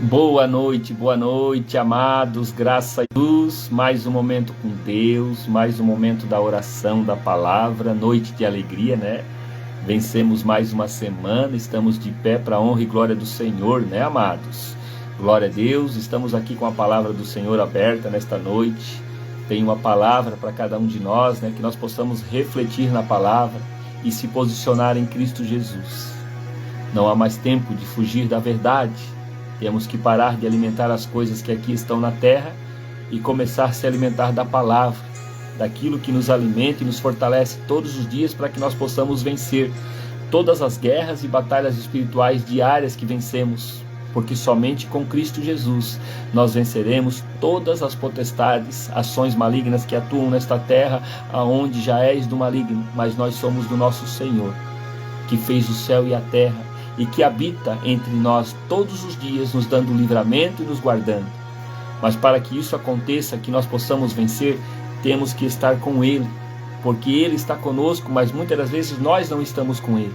Boa noite, amados, graça e luz, mais um momento com Deus, mais um momento da oração, da palavra, noite de alegria, né? Vencemos mais uma semana, estamos de pé para a honra e glória do Senhor, né, amados? Glória a Deus, estamos aqui com a palavra do Senhor aberta nesta noite. Tem uma palavra para cada um de nós, né? Que nós possamos refletir na palavra e se posicionar em Cristo Jesus. Não há mais tempo de fugir da verdade. Temos que parar de alimentar as coisas que aqui estão na terra e começar a se alimentar da palavra, daquilo que nos alimenta e nos fortalece todos os dias para que nós possamos vencer todas as guerras e batalhas espirituais diárias que vencemos, porque somente com Cristo Jesus nós venceremos todas as potestades, ações malignas que atuam nesta terra, aonde já és do maligno, mas nós somos do nosso Senhor, que fez o céu e a terra, e que habita entre nós todos os dias, nos dando livramento e nos guardando. Mas para que isso aconteça, que nós possamos vencer, temos que estar com Ele, porque Ele está conosco, mas muitas das vezes nós não estamos com Ele,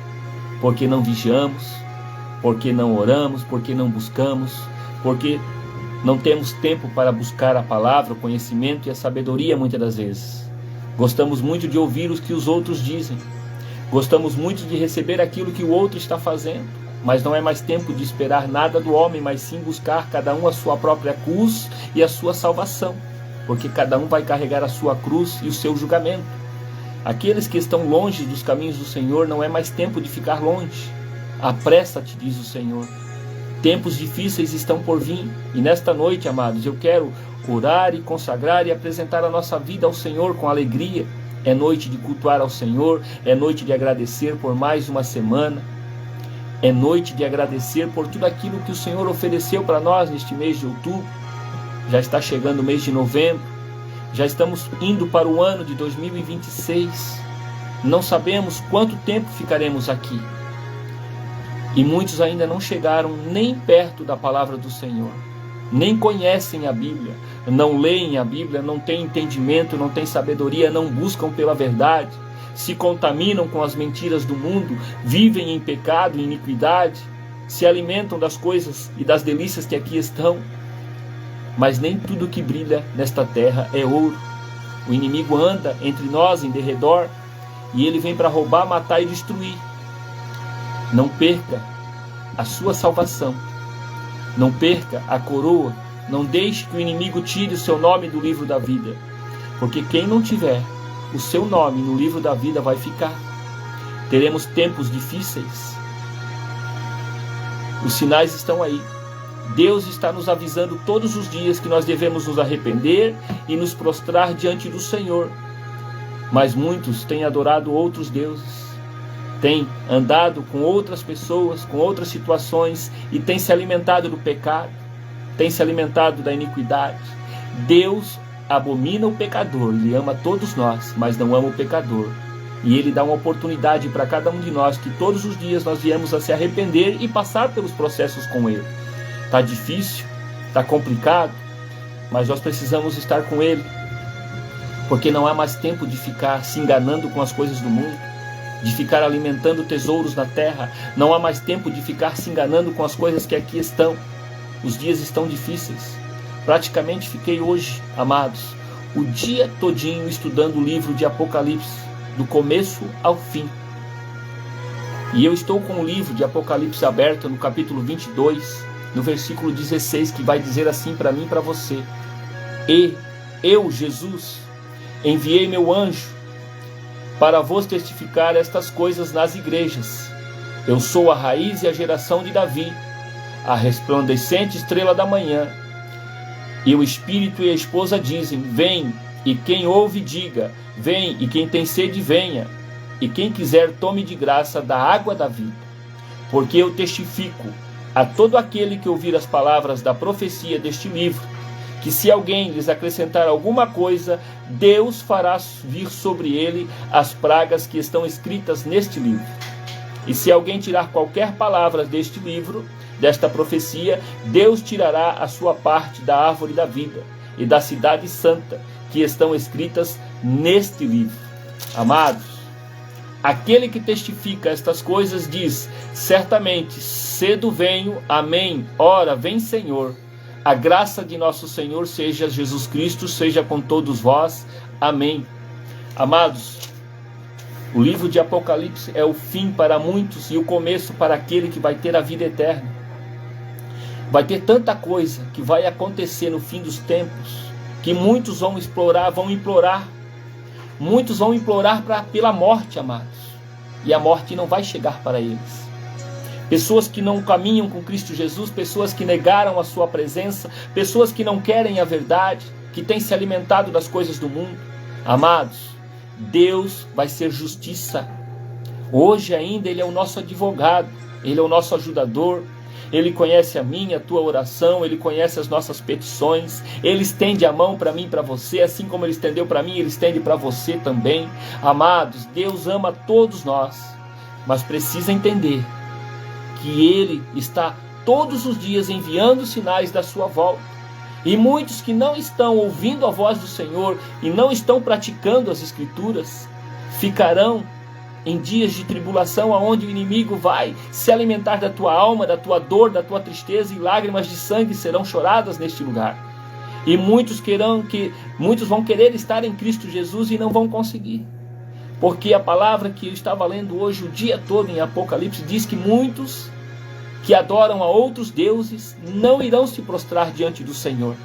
porque não vigiamos, porque não oramos, porque não buscamos, porque não temos tempo para buscar a palavra, o conhecimento e a sabedoria muitas das vezes. Gostamos muito de ouvir o que os outros dizem, gostamos muito de receber aquilo que o outro está fazendo, mas não é mais tempo de esperar nada do homem, mas sim buscar cada um a sua própria cruz e a sua salvação, porque cada um vai carregar a sua cruz e o seu julgamento. Aqueles que estão longe dos caminhos do Senhor, não é mais tempo de ficar longe. Apressa-te, diz o Senhor. Tempos difíceis estão por vir, e nesta noite, amados, eu quero orar e consagrar e apresentar a nossa vida ao Senhor com alegria. É noite de cultuar ao Senhor, é noite de agradecer por mais uma semana, é noite de agradecer por tudo aquilo que o Senhor ofereceu para nós neste mês de outubro. Já está chegando o mês de novembro, já estamos indo para o ano de 2026, não sabemos quanto tempo ficaremos aqui, e muitos ainda não chegaram nem perto da palavra do Senhor, nem conhecem a Bíblia, não leem a Bíblia, não têm entendimento, não têm sabedoria, não buscam pela verdade, se contaminam com as mentiras do mundo, vivem em pecado, em iniquidade, se alimentam das coisas e das delícias que aqui estão. Mas nem tudo que brilha nesta terra é ouro. O inimigo anda entre nós em derredor e ele vem para roubar, matar e destruir. Não perca a sua salvação. Não perca a coroa, não deixe que o inimigo tire o seu nome do livro da vida, porque quem não tiver o seu nome no livro da vida vai ficar. Teremos tempos difíceis, os sinais estão aí. Deus está nos avisando todos os dias que nós devemos nos arrepender e nos prostrar diante do Senhor, mas muitos têm adorado outros deuses, tem andado com outras pessoas, com outras situações e tem se alimentado do pecado, tem se alimentado da iniquidade. Deus abomina o pecador, Ele ama todos nós, mas não ama o pecador. E Ele dá uma oportunidade para cada um de nós, que todos os dias nós viemos a se arrepender e passar pelos processos com Ele. Está difícil, está complicado, mas nós precisamos estar com Ele, porque não há mais tempo de ficar se enganando com as coisas do mundo, de ficar alimentando tesouros na terra. Não há mais tempo de ficar se enganando com as coisas que aqui estão. Os dias estão difíceis. Praticamente fiquei hoje, amados, o dia todinho estudando o livro de Apocalipse, do começo ao fim. E eu estou com o livro de Apocalipse aberto no capítulo 22, no versículo 16, que vai dizer assim para mim e para você: E eu, Jesus, enviei meu anjo para vos testificar estas coisas nas igrejas. Eu sou a raiz e a geração de Davi, a resplandecente estrela da manhã. E o Espírito e a esposa dizem: vem. E quem ouve, diga: vem. E quem tem sede, venha. E quem quiser, tome de graça da água da vida. Porque eu testifico a todo aquele que ouvir as palavras da profecia deste livro, que se alguém lhes acrescentar alguma coisa, Deus fará vir sobre ele as pragas que estão escritas neste livro. E se alguém tirar qualquer palavra deste livro, desta profecia, Deus tirará a sua parte da árvore da vida e da cidade santa, que estão escritas neste livro. Amados, aquele que testifica estas coisas diz: certamente cedo venho, amém. Ora, vem Senhor. A graça de nosso Senhor seja Jesus Cristo, seja com todos vós, amém. Amados, o livro de Apocalipse é o fim para muitos e o começo para aquele que vai ter a vida eterna. Vai ter tanta coisa que vai acontecer no fim dos tempos, que muitos vão implorar. Muitos vão implorar pela morte, amados. E a morte não vai chegar para eles. Pessoas que não caminham com Cristo Jesus, pessoas que negaram a sua presença, pessoas que não querem a verdade, que têm se alimentado das coisas do mundo. Amados, Deus vai ser justiça. Hoje ainda Ele é o nosso advogado, Ele é o nosso ajudador. Ele conhece a minha, a tua oração, Ele conhece as nossas petições, Ele estende a mão para mim e para você, assim como Ele estendeu para mim, Ele estende para você também. Amados, Deus ama todos nós, mas precisa entender que Ele está todos os dias enviando sinais da sua volta. E muitos que não estão ouvindo a voz do Senhor e não estão praticando as Escrituras, ficarão em dias de tribulação, aonde o inimigo vai se alimentar da tua alma, da tua dor, da tua tristeza, e lágrimas de sangue serão choradas neste lugar. E muitos vão querer estar em Cristo Jesus e não vão conseguir. Porque a palavra que eu estava lendo hoje o dia todo em Apocalipse diz que muitos que adoram a outros deuses não irão se prostrar diante do Senhor.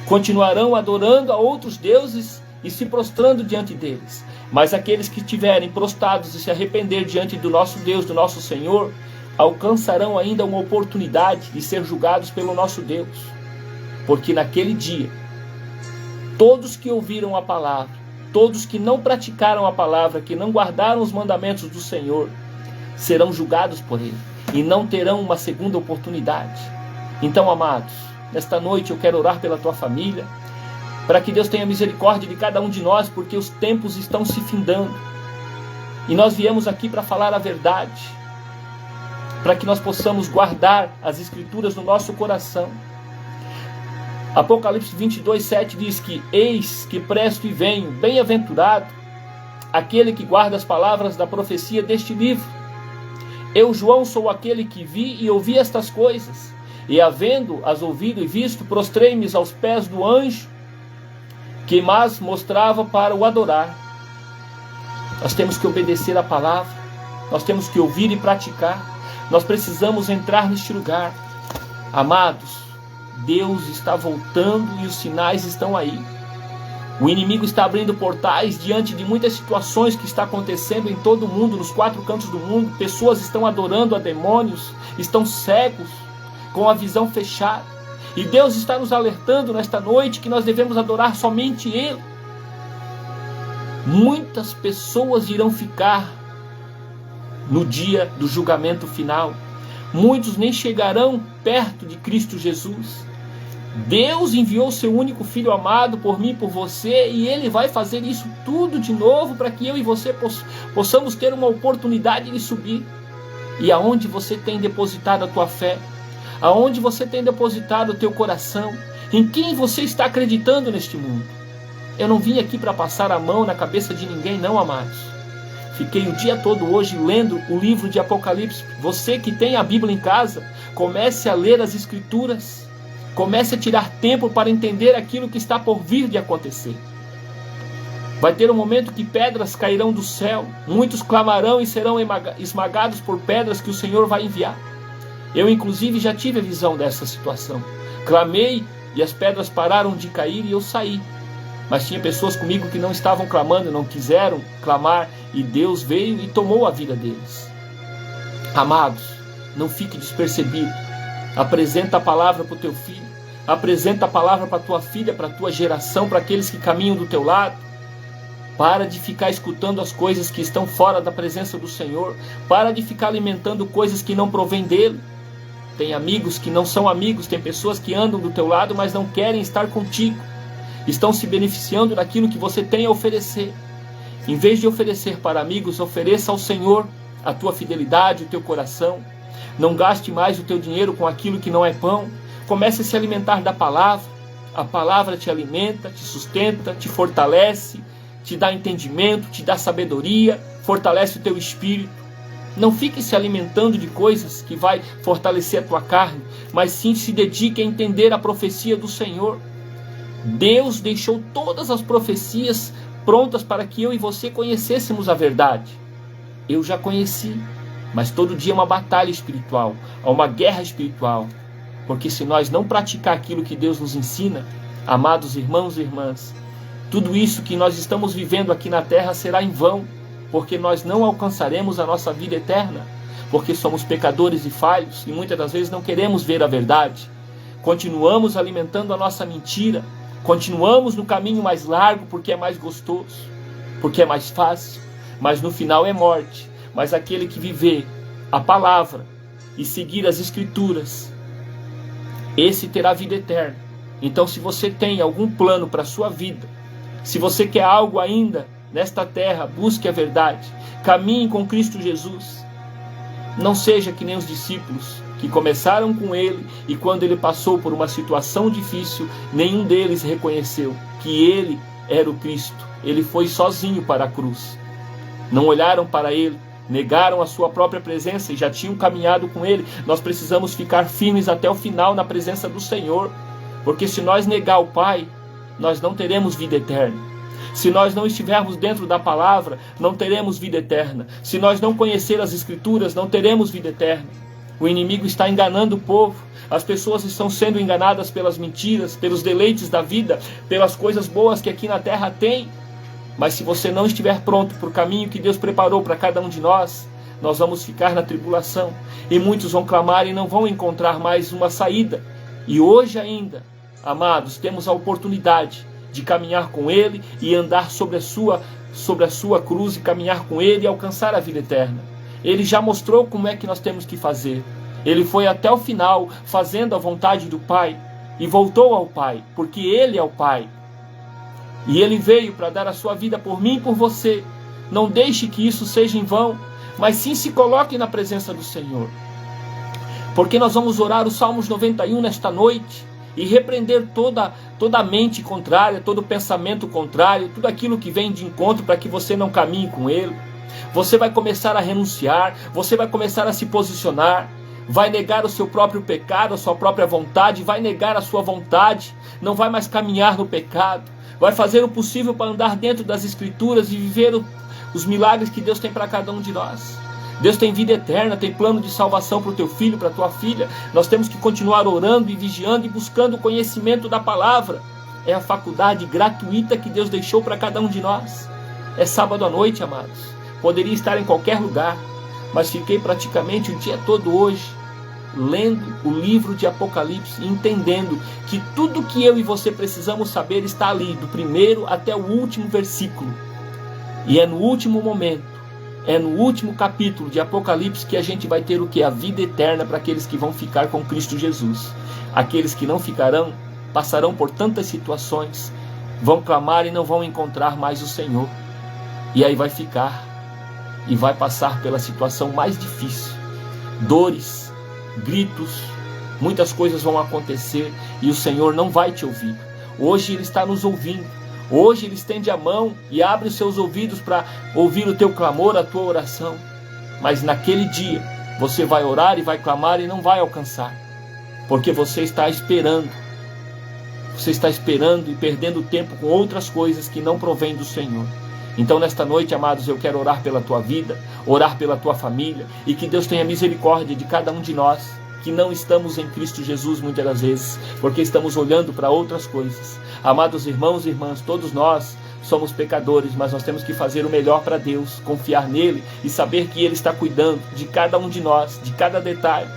Continuarão adorando a outros deuses e se prostrando diante deles. Mas aqueles que estiverem prostrados e se arrepender diante do nosso Deus, do nosso Senhor, alcançarão ainda uma oportunidade de ser julgados pelo nosso Deus. Porque naquele dia, todos que ouviram a palavra, todos que não praticaram a palavra, que não guardaram os mandamentos do Senhor, serão julgados por Ele e não terão uma segunda oportunidade. Então, amados, nesta noite eu quero orar pela tua família, para que Deus tenha misericórdia de cada um de nós, porque os tempos estão se findando. E nós viemos aqui para falar a verdade, para que nós possamos guardar as Escrituras no nosso coração. Apocalipse 22:7 diz que: eis que presto e venho, bem-aventurado aquele que guarda as palavras da profecia deste livro. Eu, João, sou aquele que vi e ouvi estas coisas, e havendo-as ouvido e visto, prostrei-me aos pés do anjo que mais mostrava para o adorar. Nós temos que obedecer a palavra, nós temos que ouvir e praticar, nós precisamos entrar neste lugar. Amados, Deus está voltando e os sinais estão aí. O inimigo está abrindo portais diante de muitas situações que está acontecendo em todo o mundo, nos quatro cantos do mundo. Pessoas estão adorando a demônios, estão cegos, com a visão fechada. E Deus está nos alertando nesta noite que nós devemos adorar somente Ele. Muitas pessoas irão ficar no dia do julgamento final. Muitos nem chegarão perto de Cristo Jesus. Deus enviou seu único Filho amado por mim e por você, e Ele vai fazer isso tudo de novo para que eu e você possamos ter uma oportunidade de subir. E aonde você tem depositado a tua fé? Aonde você tem depositado o teu coração? Em quem você está acreditando neste mundo? Eu não vim aqui para passar a mão na cabeça de ninguém, não, amados. Fiquei o dia todo hoje lendo o livro de Apocalipse. Você que tem a Bíblia em casa, comece a ler as Escrituras. Comece a tirar tempo para entender aquilo que está por vir de acontecer. Vai ter um momento que pedras cairão do céu. Muitos clamarão e serão esmagados por pedras que o Senhor vai enviar. Eu, inclusive, já tive a visão dessa situação. Clamei e as pedras pararam de cair e eu saí. Mas tinha pessoas comigo que não estavam clamando, não quiseram clamar, e Deus veio e tomou a vida deles. Amados, não fique despercebido. Apresenta a palavra para o teu filho. Apresenta a palavra para a tua filha, para a tua geração, para aqueles que caminham do teu lado. Para de ficar escutando as coisas que estão fora da presença do Senhor. Para de ficar alimentando coisas que não provêm dele. Tem amigos que não são amigos, tem pessoas que andam do teu lado, mas não querem estar contigo. Estão se beneficiando daquilo que você tem a oferecer. Em vez de oferecer para amigos, ofereça ao Senhor a tua fidelidade, o teu coração. Não gaste mais o teu dinheiro com aquilo que não é pão. Comece a se alimentar da palavra. A palavra te alimenta, te sustenta, te fortalece, te dá entendimento, te dá sabedoria, fortalece o teu espírito. Não fique se alimentando de coisas que vai fortalecer a tua carne, mas sim se dedique a entender a profecia do Senhor. Deus deixou todas as profecias prontas para que eu e você conhecêssemos a verdade. Eu já conheci, mas todo dia é uma batalha espiritual, é uma guerra espiritual. Porque se nós não praticar aquilo que Deus nos ensina, amados irmãos e irmãs, tudo isso que nós estamos vivendo aqui na terra será em vão, porque nós não alcançaremos a nossa vida eterna, porque somos pecadores e falhos e muitas das vezes não queremos ver a verdade. Continuamos alimentando a nossa mentira, continuamos no caminho mais largo porque é mais gostoso, porque é mais fácil, mas no final é morte. Mas aquele que viver a palavra e seguir as escrituras, esse terá vida eterna. Então, se você tem algum plano para a sua vida, se você quer algo ainda nesta terra, busque a verdade, caminhe com Cristo Jesus. Não seja que nem os discípulos que começaram com ele e quando ele passou por uma situação difícil, nenhum deles reconheceu que ele era o Cristo. Ele foi sozinho para a cruz. Não olharam para ele, negaram a sua própria presença e já tinham caminhado com ele. Nós precisamos ficar firmes até o final na presença do Senhor, porque se nós negar o Pai, nós não teremos vida eterna. Se nós não estivermos dentro da palavra, não teremos vida eterna. Se nós não conhecer as Escrituras, não teremos vida eterna. O inimigo está enganando o povo. As pessoas estão sendo enganadas pelas mentiras, pelos deleites da vida, pelas coisas boas que aqui na terra tem. Mas se você não estiver pronto para o caminho que Deus preparou para cada um de nós, nós vamos ficar na tribulação. E muitos vão clamar e não vão encontrar mais uma saída. E hoje ainda, amados, temos a oportunidade de caminhar com Ele e andar sobre a sua cruz e caminhar com Ele e alcançar a vida eterna. Ele já mostrou como é que nós temos que fazer. Ele foi até o final fazendo a vontade do Pai e voltou ao Pai, porque Ele é o Pai. E Ele veio para dar a sua vida por mim e por você. Não deixe que isso seja em vão, mas sim se coloque na presença do Senhor. Porque nós vamos orar os Salmos 91 nesta noite e repreender toda a mente contrária, todo pensamento contrário, tudo aquilo que vem de encontro para que você não caminhe com Ele. Você vai começar a renunciar, você vai começar a se posicionar, vai negar o seu próprio pecado, a sua própria vontade, vai negar a sua vontade, não vai mais caminhar no pecado, vai fazer o possível para andar dentro das Escrituras e viver os milagres que Deus tem para cada um de nós. Deus tem vida eterna, tem plano de salvação para o teu filho, para a tua filha. Nós temos que continuar orando e vigiando e buscando o conhecimento da palavra. É a faculdade gratuita que Deus deixou para cada um de nós. É sábado à noite, amados. Poderia estar em qualquer lugar, mas fiquei praticamente o dia todo hoje lendo o livro de Apocalipse e entendendo que tudo que eu e você precisamos saber está ali, do primeiro até o último versículo. E é no último momento, é no último capítulo de Apocalipse que a gente vai ter o que? A vida eterna para aqueles que vão ficar com Cristo Jesus. Aqueles que não ficarão, passarão por tantas situações, vão clamar e não vão encontrar mais o Senhor. E aí vai ficar, e vai passar pela situação mais difícil. Dores, gritos, muitas coisas vão acontecer e o Senhor não vai te ouvir. Hoje Ele está nos ouvindo. Hoje Ele estende a mão e abre os seus ouvidos para ouvir o teu clamor, a tua oração. Mas naquele dia você vai orar e vai clamar e não vai alcançar. Porque você está esperando. Você está esperando e perdendo tempo com outras coisas que não provêm do Senhor. Então nesta noite, amados, eu quero orar pela tua vida, orar pela tua família e que Deus tenha misericórdia de cada um de nós que não estamos em Cristo Jesus muitas das vezes, porque estamos olhando para outras coisas. Amados irmãos e irmãs, todos nós somos pecadores, mas nós temos que fazer o melhor para Deus, confiar nele e saber que Ele está cuidando de cada um de nós, de cada detalhe.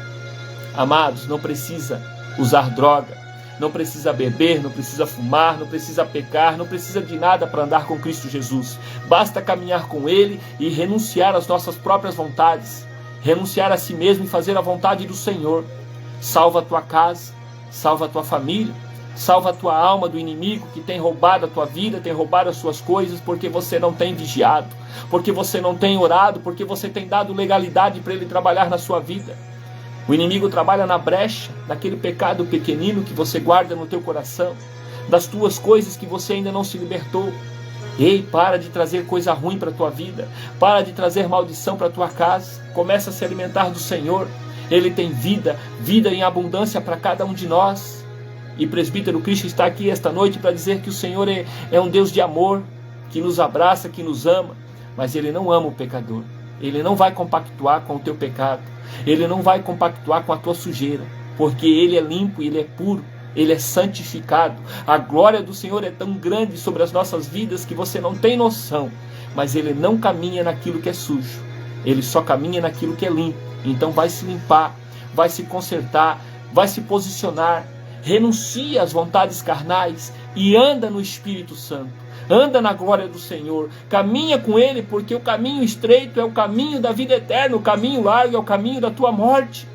Amados, não precisa usar droga, não precisa beber, não precisa fumar, não precisa pecar, não precisa de nada para andar com Cristo Jesus. Basta caminhar com Ele e renunciar às nossas próprias vontades, renunciar a si mesmo e fazer a vontade do Senhor. Salva a tua casa, salva a tua família, salva a tua alma do inimigo que tem roubado a tua vida, tem roubado as suas coisas, porque você não tem vigiado, porque você não tem orado, porque você tem dado legalidade para ele trabalhar na sua vida. O inimigo trabalha na brecha, naquele pecado pequenino que você guarda no teu coração, das tuas coisas que você ainda não se libertou. Ei, para de trazer coisa ruim para a tua vida. Para de trazer maldição para a tua casa. Começa a se alimentar do Senhor. Ele tem vida, vida em abundância para cada um de nós. E presbítero Cristo está aqui esta noite para dizer que o Senhor é um Deus de amor, que nos abraça, que nos ama. Mas Ele não ama o pecador. Ele não vai compactuar com o teu pecado. Ele não vai compactuar com a tua sujeira. Porque Ele é limpo, Ele é puro. Ele é santificado. A glória do Senhor é tão grande sobre as nossas vidas que você não tem noção. Mas Ele não caminha naquilo que é sujo. Ele só caminha naquilo que é limpo. Então vai se limpar, vai se consertar, vai se posicionar. Renuncia às vontades carnais e anda no Espírito Santo. Anda na glória do Senhor. Caminha com Ele, porque o caminho estreito é o caminho da vida eterna. O caminho largo é o caminho da tua morte.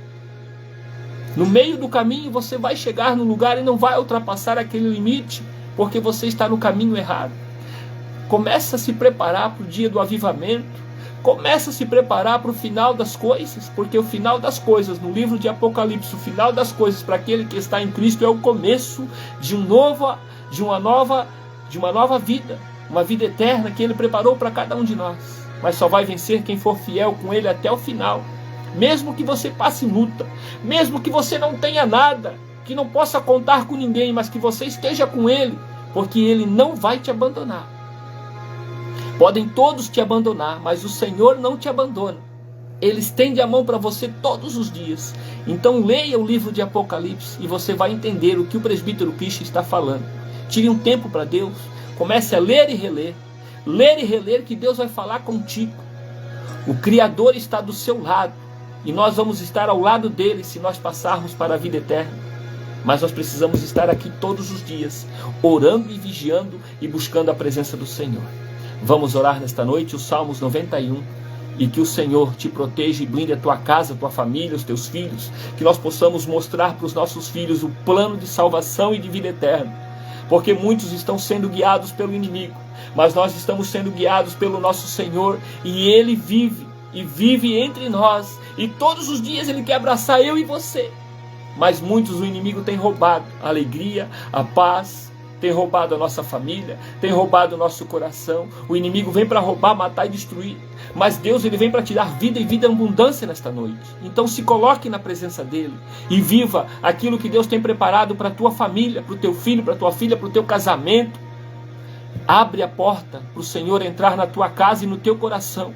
No meio do caminho você vai chegar no lugar e não vai ultrapassar aquele limite, porque você está no caminho errado. Começa a se preparar para o dia do avivamento. Começa a se preparar para o final das coisas, porque o final das coisas, no livro de Apocalipse, o final das coisas para aquele que está em Cristo é o começo de uma nova vida, uma vida eterna que Ele preparou para cada um de nós. Mas só vai vencer quem for fiel com Ele até o final. Mesmo que você passe luta, mesmo que você não tenha nada, que não possa contar com ninguém, mas que você esteja com Ele, porque Ele não vai te abandonar. Podem todos te abandonar, mas o Senhor não te abandona. Ele estende a mão para você todos os dias. Então leia o livro de Apocalipse e você vai entender o que o presbítero Cristo está falando. Tire um tempo para Deus, comece a ler e reler. Ler e reler que Deus vai falar contigo. O Criador está do seu lado. E nós vamos estar ao lado dele se nós passarmos para a vida eterna. Mas nós precisamos estar aqui todos os dias, orando e vigiando e buscando a presença do Senhor. Vamos orar nesta noite, os Salmos 91, e que o Senhor te proteja e blinde a tua casa, a tua família, os teus filhos, que nós possamos mostrar para os nossos filhos o plano de salvação e de vida eterna, porque muitos estão sendo guiados pelo inimigo, mas nós estamos sendo guiados pelo nosso Senhor, e Ele vive entre nós, e todos os dias Ele quer abraçar eu e você. Mas muitos o inimigo tem roubado a alegria, a paz, tem roubado a nossa família, tem roubado o nosso coração. O inimigo vem para roubar, matar e destruir, mas Deus, Ele vem para te dar vida e vida em abundância nesta noite. Então se coloque na presença dEle e viva aquilo que Deus tem preparado para a tua família, para o teu filho, para a tua filha, para o teu casamento. Abre a porta para o Senhor entrar na tua casa e no teu coração.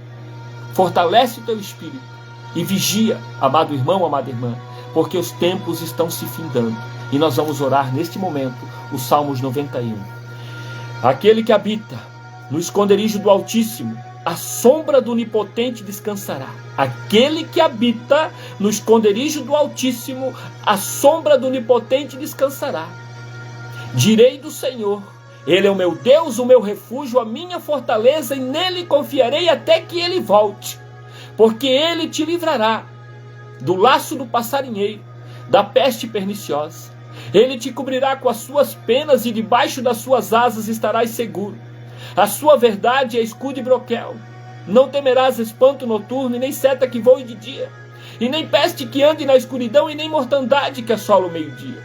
Fortalece o teu espírito e vigia, amado irmão, amada irmã, porque os tempos estão se findando. E nós vamos orar neste momento os Salmos 91. Aquele que habita no esconderijo do Altíssimo, a sombra do Onipotente descansará. Aquele que habita no esconderijo do Altíssimo, a sombra do Onipotente descansará. Direi do Senhor: Ele é o meu Deus, o meu refúgio, a minha fortaleza, e nele confiarei até que Ele volte. Porque Ele te livrará do laço do passarinheiro, da peste perniciosa. Ele te cobrirá com as suas penas e debaixo das suas asas estarás seguro. A sua verdade é escudo e broquel. Não temerás espanto noturno e nem seta que voe de dia, e nem peste que ande na escuridão e nem mortandade que assola o meio-dia.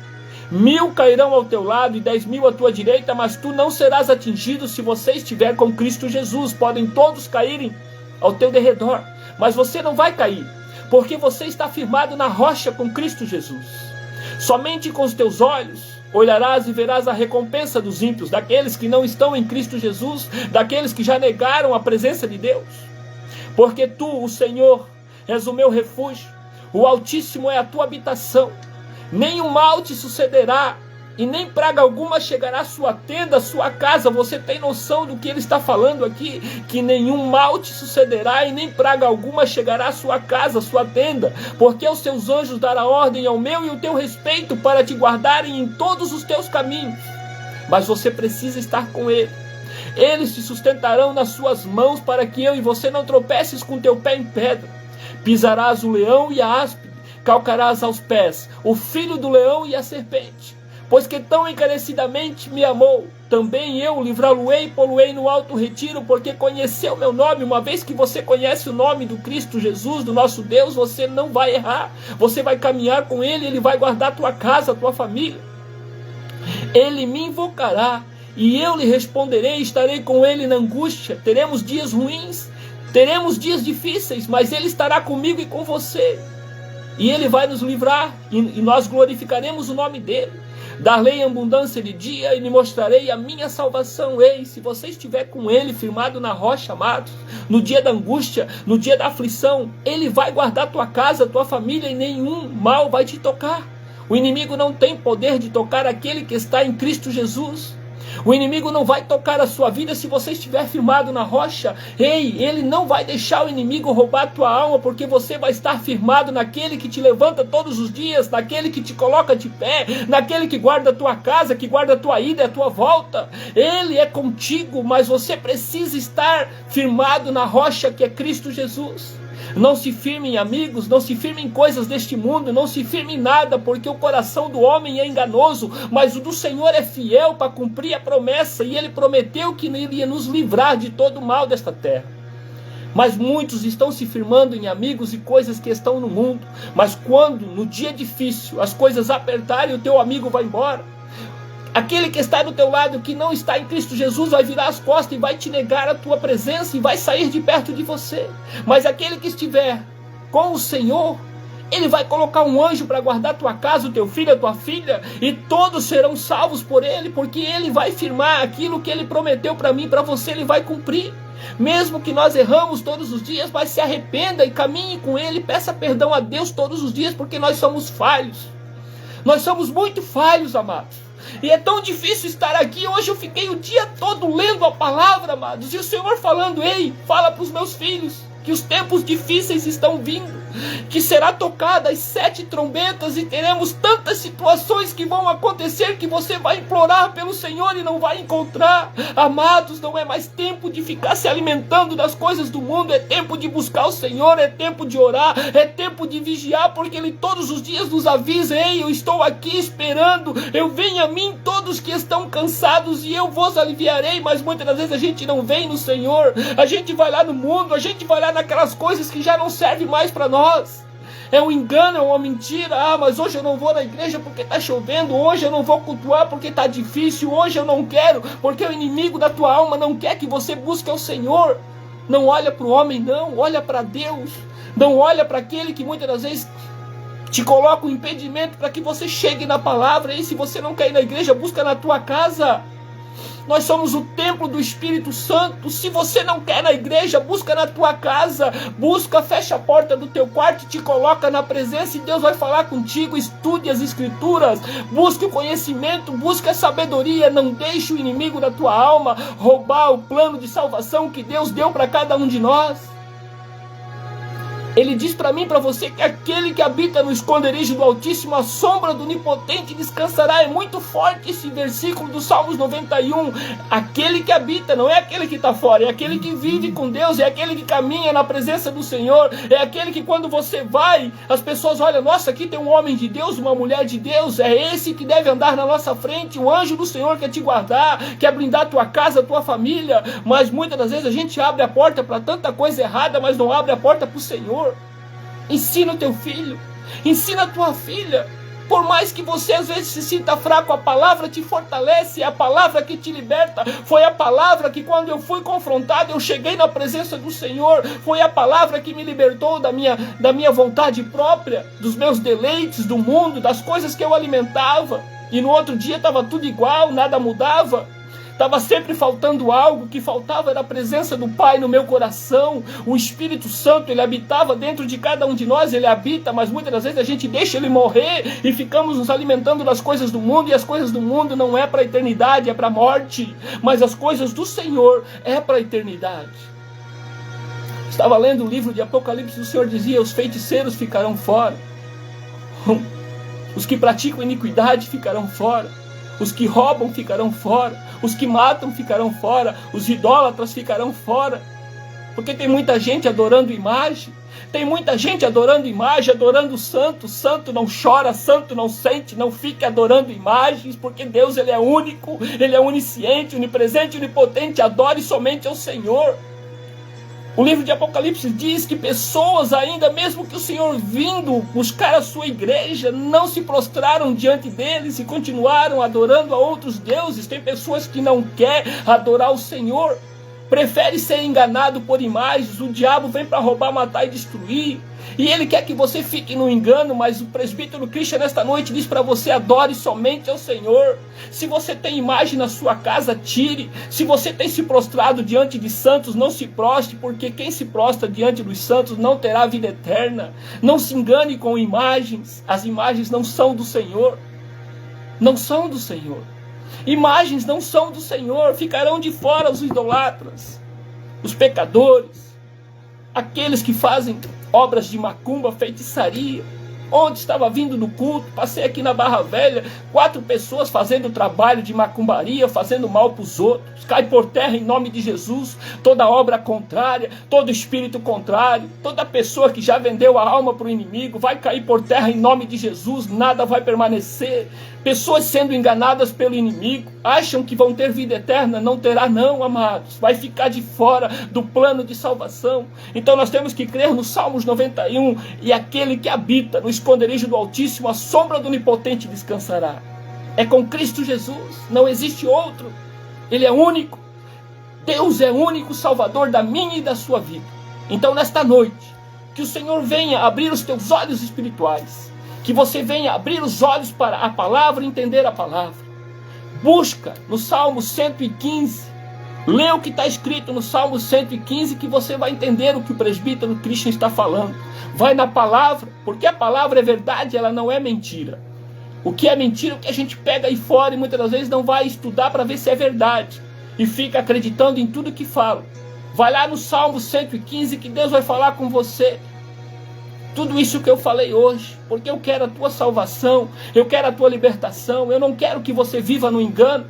1000 cairão ao teu lado e 10.000 à tua direita, mas tu não serás atingido se você estiver com Cristo Jesus. Podem todos caírem ao teu derredor, mas você não vai cair, porque você está firmado na rocha com Cristo Jesus. Somente com os teus olhos olharás e verás a recompensa dos ímpios, daqueles que não estão em Cristo Jesus, daqueles que já negaram a presença de Deus. Porque tu, o Senhor, és o meu refúgio, o Altíssimo é a tua habitação. Nenhum mal te sucederá, e nem praga alguma chegará à sua tenda, à sua casa. Você tem noção do que ele está falando aqui? Que nenhum mal te sucederá, e nem praga alguma chegará à sua casa, à sua tenda. Porque os seus anjos darão ordem ao meu e ao teu respeito, para te guardarem em todos os teus caminhos. Mas você precisa estar com ele. Eles te sustentarão nas suas mãos, para que eu e você não tropeces com teu pé em pedra. Pisarás o leão e a áspide, calcarás aos pés o filho do leão e a serpente. Pois que tão encarecidamente me amou, também eu livrá-lo-ei e pô-lo-ei no alto retiro, porque conheceu meu nome. Uma vez que você conhece o nome do Cristo Jesus, do nosso Deus, você não vai errar. Você vai caminhar com Ele, Ele vai guardar a tua casa, a tua família. Ele me invocará e eu lhe responderei, estarei com ele na angústia. Teremos dias ruins, teremos dias difíceis, mas ele estará comigo e com você. E ele vai nos livrar, e nós glorificaremos o nome dele. Dar-lhe abundância de dia, e lhe mostrarei a minha salvação. Ei, se você estiver com ele, firmado na rocha, amados, no dia da angústia, no dia da aflição, ele vai guardar tua casa, tua família, e nenhum mal vai te tocar. O inimigo não tem poder de tocar aquele que está em Cristo Jesus. O inimigo não vai tocar a sua vida se você estiver firmado na rocha. Ei, ele não vai deixar o inimigo roubar a tua alma, porque você vai estar firmado naquele que te levanta todos os dias, naquele que te coloca de pé, naquele que guarda a tua casa, que guarda a tua ida e a tua volta. Ele é contigo, mas você precisa estar firmado na rocha que é Cristo Jesus. Não se firme em amigos, não se firme em coisas deste mundo, não se firme em nada, porque o coração do homem é enganoso, mas o do Senhor é fiel para cumprir a promessa, e ele prometeu que iria nos livrar de todo o mal desta terra. Mas muitos estão se firmando em amigos e coisas que estão no mundo, mas quando no dia difícil as coisas apertarem, o teu amigo vai embora. Aquele que está do teu lado, que não está em Cristo Jesus, vai virar as costas e vai te negar a tua presença e vai sair de perto de você. Mas aquele que estiver com o Senhor, ele vai colocar um anjo para guardar a tua casa, o teu filho, a tua filha, e todos serão salvos por ele, porque ele vai firmar aquilo que ele prometeu para mim, para você, ele vai cumprir. Mesmo que nós erramos todos os dias, mas se arrependa e caminhe com ele, peça perdão a Deus todos os dias, porque nós somos falhos. Nós somos muito falhos, amados. E é tão difícil estar aqui. Hoje eu fiquei o dia todo lendo a palavra, amados, e o Senhor falando: ei, fala para os meus filhos que os tempos difíceis estão vindo, que será tocada as 7 trombetas e teremos tantas situações que vão acontecer que você vai implorar pelo Senhor e não vai encontrar. Amados, não é mais tempo de ficar se alimentando das coisas do mundo, é tempo de buscar o Senhor, é tempo de orar, é tempo de vigiar, porque Ele todos os dias nos avisa: ei, eu estou aqui esperando, eu venho a mim todos que estão cansados e eu vos aliviarei. Mas muitas das vezes a gente não vem no Senhor, a gente vai lá no mundo, a gente vai lá naquelas coisas que já não servem mais para nós. É um engano, é uma mentira. Ah, mas hoje eu não vou na igreja porque está chovendo, hoje eu não vou cultuar porque está difícil, hoje eu não quero, porque o inimigo da tua alma não quer que você busque o Senhor. Não olha para o homem, não, olha para Deus. Não olha para aquele que muitas das vezes te coloca um impedimento para que você chegue na palavra. E se você não quer ir na igreja, busca na tua casa. Nós somos o templo do Espírito Santo. Se você não quer na igreja, busca na tua casa. Busca, fecha a porta do teu quarto e te coloca na presença, e Deus vai falar contigo. Estude as Escrituras, busque o conhecimento, busque a sabedoria. Não deixe o inimigo da tua alma roubar o plano de salvação que Deus deu para cada um de nós. Ele diz para mim e para você que aquele que habita no esconderijo do Altíssimo, a sombra do Onipotente descansará. É muito forte esse versículo do Salmos 91. Aquele que habita, não é aquele que está fora, é aquele que vive com Deus, é aquele que caminha na presença do Senhor, é aquele que quando você vai, as pessoas olham: nossa, aqui tem um homem de Deus, uma mulher de Deus. É esse que deve andar na nossa frente. O anjo do Senhor quer te guardar, quer blindar a tua casa, a tua família. Mas muitas das vezes a gente abre a porta para tanta coisa errada, mas não abre a porta para o Senhor. Ensina o teu filho, ensina a tua filha. Por mais que você às vezes se sinta fraco, a palavra te fortalece, é a palavra que te liberta. Foi a palavra que, quando eu fui confrontado, eu cheguei na presença do Senhor. Foi a palavra que me libertou da minha vontade própria, dos meus deleites do mundo, das coisas que eu alimentava. E no outro dia estava tudo igual, nada mudava. Estava sempre faltando algo. O que faltava era a presença do Pai no meu coração. O Espírito Santo, Ele habitava dentro de cada um de nós. Ele habita, mas muitas das vezes a gente deixa Ele morrer e ficamos nos alimentando das coisas do mundo. E as coisas do mundo não é para a eternidade, é para a morte. Mas as coisas do Senhor é para a eternidade. Estava lendo o livro de Apocalipse, o Senhor dizia: os feiticeiros ficarão fora, os que praticam iniquidade ficarão fora, os que roubam ficarão fora, os que matam ficarão fora, os idólatras ficarão fora. Porque tem muita gente adorando imagem, tem muita gente adorando imagem, adorando santo. Santo não chora, santo não sente. Não fique adorando imagens, porque Deus, Ele é único, Ele é onisciente, onipresente, onipotente. Adore somente ao Senhor. O livro de Apocalipse diz que pessoas ainda, mesmo que o Senhor vindo buscar a sua igreja, não se prostraram diante deles e continuaram adorando a outros deuses. Tem pessoas que não querem adorar o Senhor, prefere ser enganado por imagens. O diabo vem para roubar, matar e destruir. E ele quer que você fique no engano, mas o presbítero Christian nesta noite diz para você: adore somente ao Senhor. Se você tem imagem na sua casa, tire. Se você tem se prostrado diante de santos, não se prostre, porque quem se prostra diante dos santos não terá vida eterna. Não se engane com imagens. As imagens não são do Senhor. Não são do Senhor. Imagens não são do Senhor. Ficarão de fora os idolatras, os pecadores, aqueles que fazem obras de macumba, feitiçaria. Onde estava vindo no culto, passei aqui na Barra Velha, 4 pessoas fazendo trabalho de macumbaria, fazendo mal para os outros. Cai por terra em nome de Jesus toda obra contrária, todo espírito contrário, toda pessoa que já vendeu a alma para o inimigo, vai cair por terra em nome de Jesus, nada vai permanecer. Pessoas sendo enganadas pelo inimigo, acham que vão ter vida eterna, não terá não, amados. Vai ficar de fora do plano de salvação. Então nós temos que crer no Salmos 91, e aquele que habita no esconderijo do Altíssimo, a sombra do Onipotente descansará. É com Cristo Jesus, não existe outro. Ele é único. Deus é único Salvador da minha e da sua vida. Então nesta noite, que o Senhor venha abrir os teus olhos espirituais, que você venha abrir os olhos para a palavra, entender a palavra. Busca no Salmo 115, lê o que está escrito no Salmo 115, que você vai entender o que o presbítero Christian está falando. Vai na palavra, porque a palavra é verdade, ela não é mentira. O que é mentira é o que a gente pega aí fora e muitas das vezes não vai estudar para ver se é verdade, e fica acreditando em tudo que fala. Vai lá no Salmo 115 que Deus vai falar com você. Tudo isso que eu falei hoje, porque eu quero a tua salvação, eu quero a tua libertação, eu não quero que você viva no engano.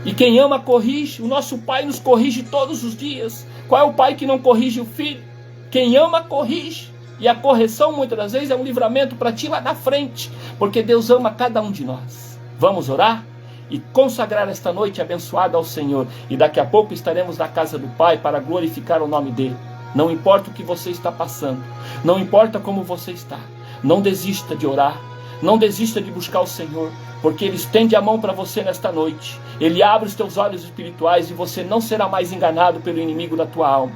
E quem ama corrige, o nosso Pai nos corrige todos os dias. Qual é o pai que não corrige o filho? Quem ama corrige, e a correção muitas das vezes é um livramento para ti lá na frente, porque Deus ama cada um de nós. Vamos orar e consagrar esta noite abençoada ao Senhor, e daqui a pouco estaremos na casa do Pai para glorificar o nome dele. Não importa o que você está passando, não importa como você está, não desista de orar, não desista de buscar o Senhor, porque Ele estende a mão para você nesta noite. Ele abre os teus olhos espirituais e você não será mais enganado pelo inimigo da tua alma.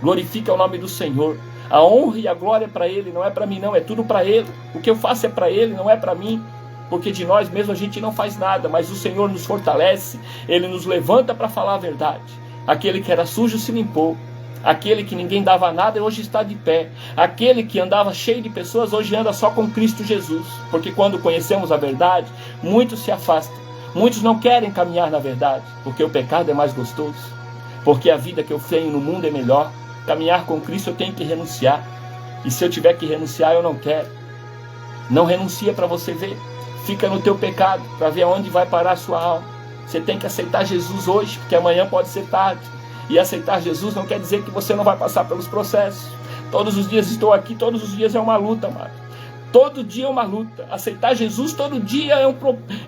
Glorifica o nome do Senhor. A honra e a glória é para Ele, não é para mim não, é tudo para Ele. O que eu faço é para Ele, não é para mim, porque de nós mesmos a gente não faz nada, mas o Senhor nos fortalece, Ele nos levanta para falar a verdade. Aquele que era sujo se limpou. Aquele que ninguém dava nada hoje está de pé. Aquele que andava cheio de pessoas hoje anda só com Cristo Jesus. Porque quando conhecemos a verdade, muitos se afastam. Muitos não querem caminhar na verdade, porque o pecado é mais gostoso. Porque a vida que eu tenho no mundo é melhor. Caminhar com Cristo eu tenho que renunciar. E se eu tiver que renunciar, eu não quero. Não renuncia para você ver. Fica no teu pecado para ver aonde vai parar a sua alma. Você tem que aceitar Jesus hoje, porque amanhã pode ser tarde. E aceitar Jesus não quer dizer que você não vai passar pelos processos. Todos os dias estou aqui, todos os dias é uma luta, amado. Todo dia é uma luta. Aceitar Jesus todo dia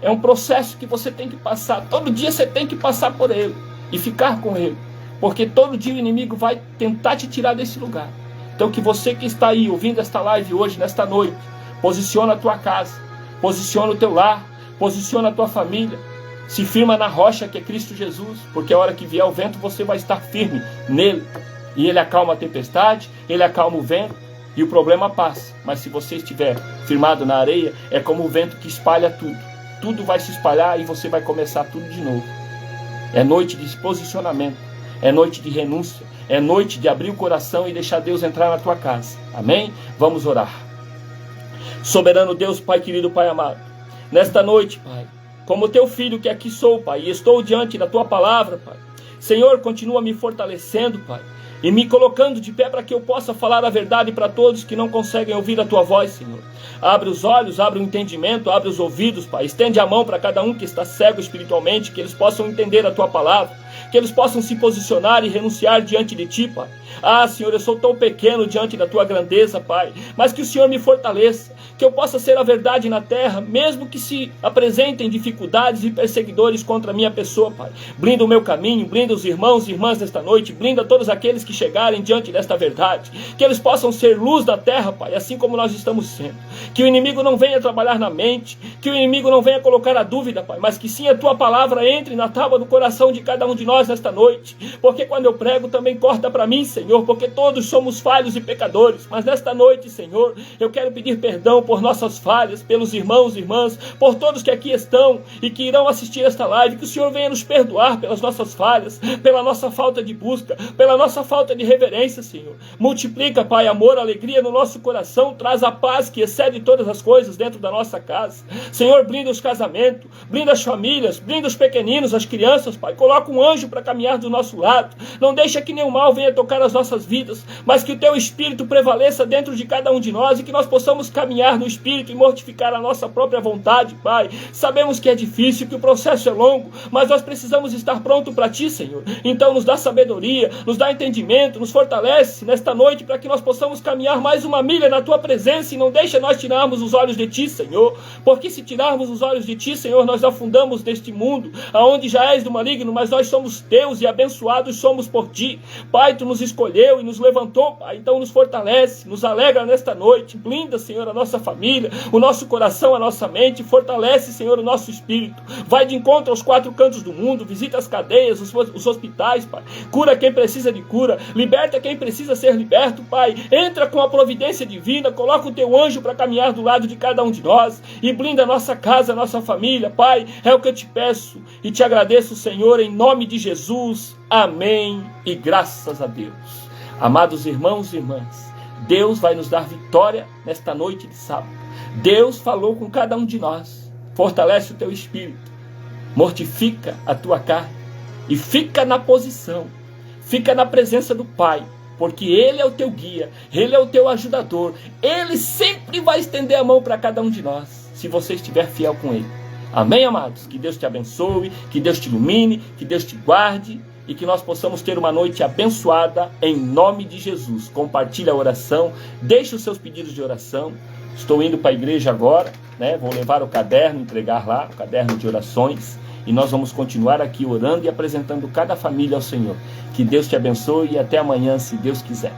é um processo que você tem que passar. Todo dia você tem que passar por ele e ficar com ele. Porque todo dia o inimigo vai tentar te tirar desse lugar. Então que você que está aí ouvindo esta live hoje, nesta noite, posiciona a tua casa, posiciona o teu lar, posiciona a tua família. Se firma na rocha que é Cristo Jesus, porque a hora que vier o vento você vai estar firme nele. E ele acalma a tempestade, ele acalma o vento e o problema passa. Mas se você estiver firmado na areia, é como o vento que espalha tudo. Tudo vai se espalhar e você vai começar tudo de novo. É noite de posicionamento, é noite de renúncia, é noite de abrir o coração e deixar Deus entrar na tua casa. Amém? Vamos orar. Soberano Deus, Pai querido, Pai amado, nesta noite, Pai, como teu filho que aqui sou, Pai, e estou diante da tua palavra, Pai. Senhor, continua me fortalecendo, Pai, e me colocando de pé para que eu possa falar a verdade para todos que não conseguem ouvir a tua voz, Senhor. Abre os olhos, abre o entendimento, abre os ouvidos, Pai. Estende a mão para cada um que está cego espiritualmente, que eles possam entender a tua palavra, que eles possam se posicionar e renunciar diante de ti, Pai. Ah, Senhor, eu sou tão pequeno diante da tua grandeza, Pai, mas que o Senhor me fortaleça, que eu possa ser a verdade na terra, mesmo que se apresentem dificuldades e perseguidores contra a minha pessoa, Pai. Blinda o meu caminho, blinda os irmãos e irmãs desta noite, blinda todos aqueles que chegarem diante desta verdade, que eles possam ser luz da terra, Pai, assim como nós estamos sendo. Que o inimigo não venha trabalhar na mente, que o inimigo não venha colocar a dúvida, Pai, mas que sim a tua palavra entre na tábua do coração de cada um de nós nesta noite, porque quando eu prego também corta para mim, Senhor, porque todos somos falhos e pecadores, mas nesta noite, Senhor, eu quero pedir perdão por nossas falhas, pelos irmãos e irmãs, por todos que aqui estão e que irão assistir esta live, que o Senhor venha nos perdoar pelas nossas falhas, pela nossa falta de busca, pela nossa falta de reverência, Senhor. Multiplica, Pai, amor, alegria no nosso coração, traz a paz que excede todas as coisas dentro da nossa casa. Senhor, blinda os casamentos, blinda as famílias, blinda os pequeninos, as crianças, Pai, coloca um anjo para caminhar do nosso lado, não deixa que nenhum mal venha tocar as nossas vidas, mas que o teu Espírito prevaleça dentro de cada um de nós e que nós possamos caminhar no Espírito e mortificar a nossa própria vontade, Pai. Sabemos que é difícil, que o processo é longo, mas nós precisamos estar pronto para Ti, Senhor. Então nos dá sabedoria, nos dá entendimento, nos fortalece nesta noite para que nós possamos caminhar mais uma milha na Tua presença e não deixa nós tirarmos os olhos de Ti, Senhor, porque se tirarmos os olhos de Ti, Senhor, nós afundamos neste mundo, aonde já és do maligno, mas nós somos Teus e abençoados somos por Ti. Pai, Tu nos escolheu e nos levantou, Pai, então nos fortalece, nos alegra nesta noite, blinda, Senhor, a nossa família, o nosso coração, a nossa mente, fortalece, Senhor, o nosso espírito, vai de encontro aos quatro cantos do mundo, visita as cadeias, os hospitais, Pai, cura quem precisa de cura, liberta quem precisa ser liberto, Pai, entra com a providência divina, coloca o Teu anjo para caminhar do lado de cada um de nós, e blinda a nossa casa, a nossa família, Pai, é o que eu te peço, e te agradeço, Senhor, em nome de Jesus, amém, e graças a Deus. Amados irmãos e irmãs, Deus vai nos dar vitória nesta noite de sábado. Deus falou com cada um de nós. Fortalece o teu espírito, mortifica a tua carne e fica na posição, fica na presença do Pai, porque Ele é o teu guia, Ele é o teu ajudador, Ele sempre vai estender a mão para cada um de nós, se você estiver fiel com Ele. Amém, amados? Que Deus te abençoe, que Deus te ilumine, que Deus te guarde, e que nós possamos ter uma noite abençoada em nome de Jesus. Compartilhe a oração, deixe os seus pedidos de oração. Estou indo para a igreja agora, né? Vou levar o caderno, entregar lá, o caderno de orações, e nós vamos continuar aqui orando e apresentando cada família ao Senhor. Que Deus te abençoe e até amanhã, se Deus quiser.